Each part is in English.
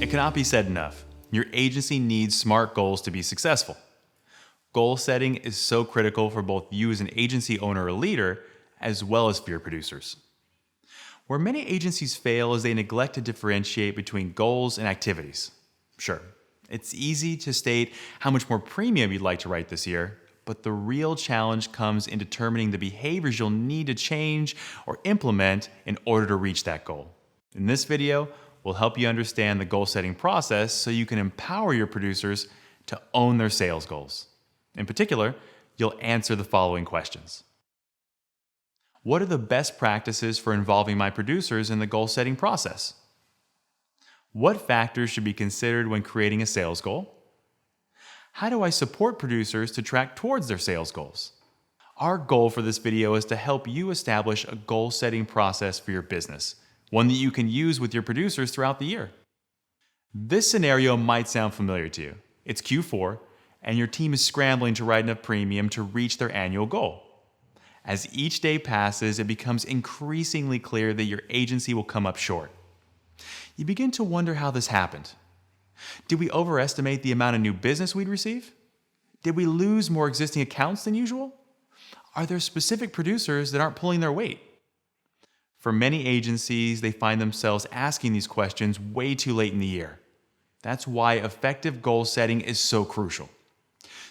It cannot be said enough. Your agency needs SMART goals to be successful. Goal setting is so critical for both you as an agency owner or leader, as well as for your producers. Where many agencies fail is they neglect to differentiate between goals and activities. Sure, it's easy to state how much more premium you'd like to write this year, but the real challenge comes in determining the behaviors you'll need to change or implement in order to reach that goal. In this video, we'll help you understand the goal setting process so you can empower your producers to own their sales goals. In particular, you'll answer the following questions. What are the best practices for involving my producers in the goal setting process? What factors should be considered when creating a sales goal? How do I support producers to track towards their sales goals? Our goal for this video is to help you establish a goal setting process for your business, one that you can use with your producers throughout the year. This scenario might sound familiar to you. It's Q4, and your team is scrambling to write enough premium to reach their annual goal. As each day passes, it becomes increasingly clear that your agency will come up short. You begin to wonder how this happened. Did we overestimate the amount of new business we'd receive? Did we lose more existing accounts than usual? Are there specific producers that aren't pulling their weight? For many agencies, they find themselves asking these questions way too late in the year. That's why effective goal setting is so crucial.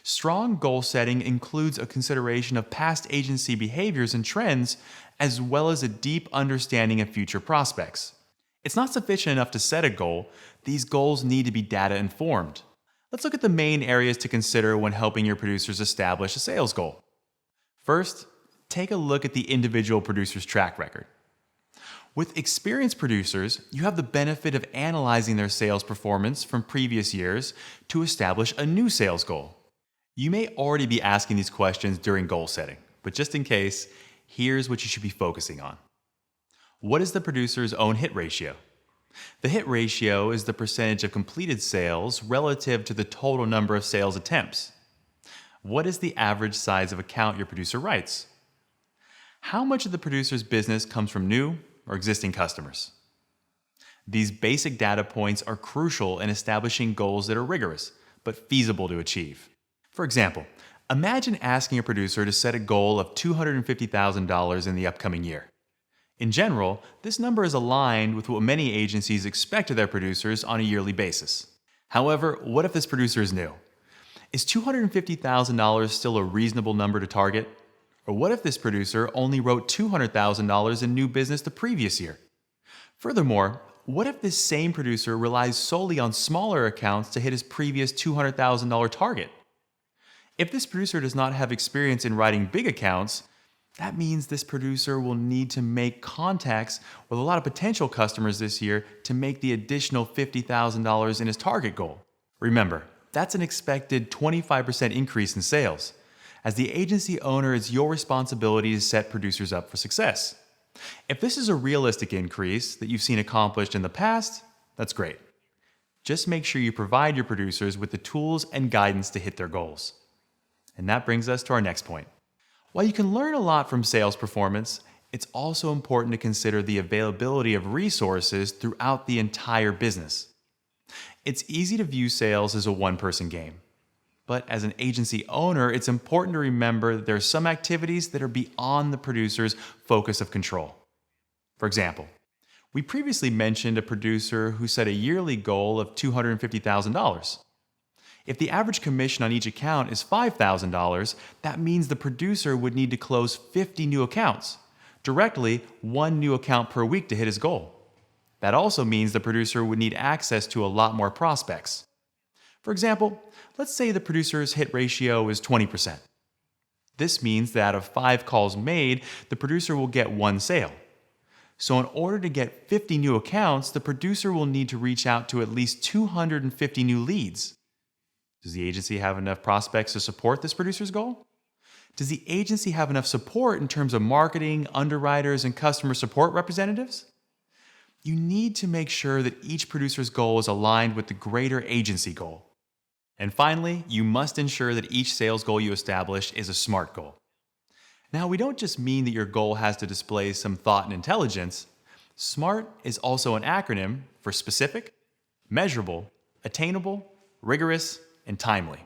Strong goal setting includes a consideration of past agency behaviors and trends, as well as a deep understanding of future prospects. It's not sufficient enough to set a goal. These goals need to be data informed. Let's look at the main areas to consider when helping your producers establish a sales goal. First, take a look at the individual producer's track record. With experienced producers, you have the benefit of analyzing their sales performance from previous years to establish a new sales goal. You may already be asking these questions during goal setting, but just in case, here's what you should be focusing on. What is the producer's own hit ratio? The hit ratio is the percentage of completed sales relative to the total number of sales attempts. What is the average size of account your producer writes? How much of the producer's business comes from new or existing customers? These basic data points are crucial in establishing goals that are rigorous, but feasible to achieve. For example, imagine asking a producer to set a goal of $250,000 in the upcoming year. In general, this number is aligned with what many agencies expect of their producers on a yearly basis. However, what if this producer is new? Is $250,000 still a reasonable number to target? Or what if this producer only wrote $200,000 in new business the previous year? Furthermore, what if this same producer relies solely on smaller accounts to hit his previous $200,000 target? If this producer does not have experience in writing big accounts, that means this producer will need to make contacts with a lot of potential customers this year to make the additional $50,000 in his target goal. Remember, that's an expected 25% increase in sales. As the agency owner, it's your responsibility to set producers up for success. If this is a realistic increase that you've seen accomplished in the past, that's great. Just make sure you provide your producers with the tools and guidance to hit their goals. And that brings us to our next point. While you can learn a lot from sales performance, it's also important to consider the availability of resources throughout the entire business. It's easy to view sales as a one-person game. But as an agency owner, it's important to remember that there are some activities that are beyond the producer's focus of control. For example, we previously mentioned a producer who set a yearly goal of $250,000. If the average commission on each account is $5,000, that means the producer would need to close 50 new accounts, directly 1 new account per week to hit his goal. That also means the producer would need access to a lot more prospects. For example, let's say the producer's hit ratio is 20%. This means that out of 5 calls made, the producer will get 1 sale. So in order to get 50 new accounts, the producer will need to reach out to at least 250 new leads. Does the agency have enough prospects to support this producer's goal? Does the agency have enough support in terms of marketing, underwriters, and customer support representatives? You need to make sure that each producer's goal is aligned with the greater agency goal. And finally, you must ensure that each sales goal you establish is a SMART goal. Now, we don't just mean that your goal has to display some thought and intelligence. SMART is also an acronym for specific, measurable, attainable, rigorous, and timely.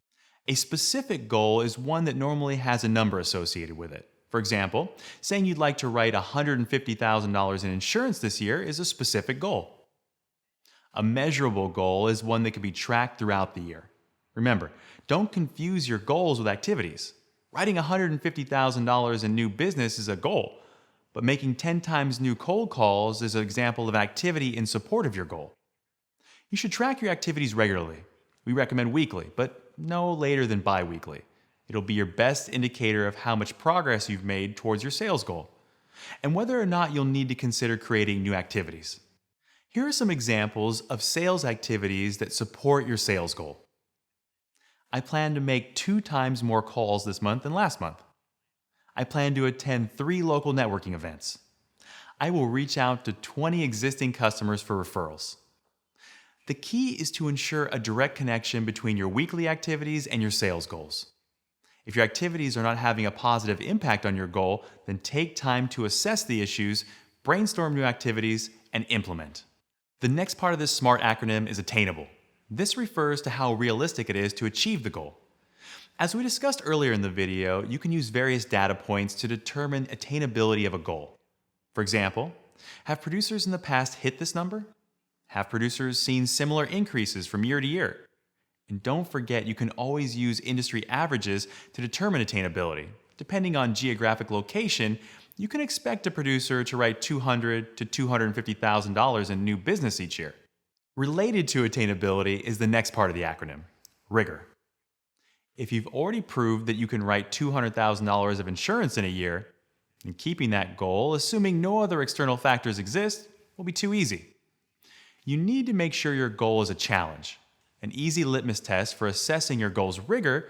A specific goal is one that normally has a number associated with it. For example, saying you'd like to write $150,000 in insurance this year is a specific goal. A measurable goal is one that can be tracked throughout the year. Remember, don't confuse your goals with activities. Writing $150,000 in new business is a goal, but making 10 times new cold calls is an example of activity in support of your goal. You should track your activities regularly. We recommend weekly, but no later than bi-weekly. It'll be your best indicator of how much progress you've made towards your sales goal, and whether or not you'll need to consider creating new activities. Here are some examples of sales activities that support your sales goal. I plan to make 2 times more calls this month than last month. I plan to attend 3 local networking events. I will reach out to 20 existing customers for referrals. The key is to ensure a direct connection between your weekly activities and your sales goals. If your activities are not having a positive impact on your goal, then take time to assess the issues, brainstorm new activities, and implement. The next part of this SMART acronym is attainable. This refers to how realistic it is to achieve the goal. As we discussed earlier in the video, you can use various data points to determine attainability of a goal. For example, have producers in the past hit this number? Have producers seen similar increases from year to year? And don't forget, you can always use industry averages to determine attainability. Depending on geographic location, you can expect a producer to write $200,000 to $250,000 in new business each year. Related to attainability is the next part of the acronym, rigor. If you've already proved that you can write $200,000 of insurance in a year, then keeping that goal, assuming no other external factors exist, will be too easy. You need to make sure your goal is a challenge. An easy litmus test for assessing your goal's rigor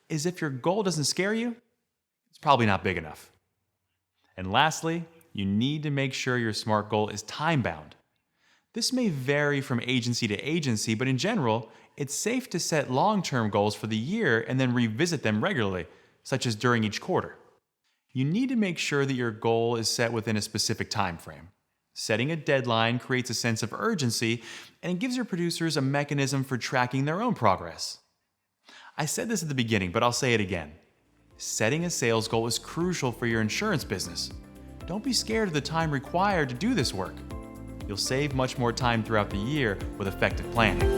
is if your goal doesn't scare you, it's probably not big enough. And lastly, you need to make sure your SMART goal is time-bound. This may vary from agency to agency, but in general, it's safe to set long-term goals for the year and then revisit them regularly, such as during each quarter. You need to make sure that your goal is set within a specific time frame. Setting a deadline creates a sense of urgency, and it gives your producers a mechanism for tracking their own progress. I said this at the beginning, but I'll say it again. Setting a sales goal is crucial for your insurance business. Don't be scared of the time required to do this work. You'll save much more time throughout the year with effective planning.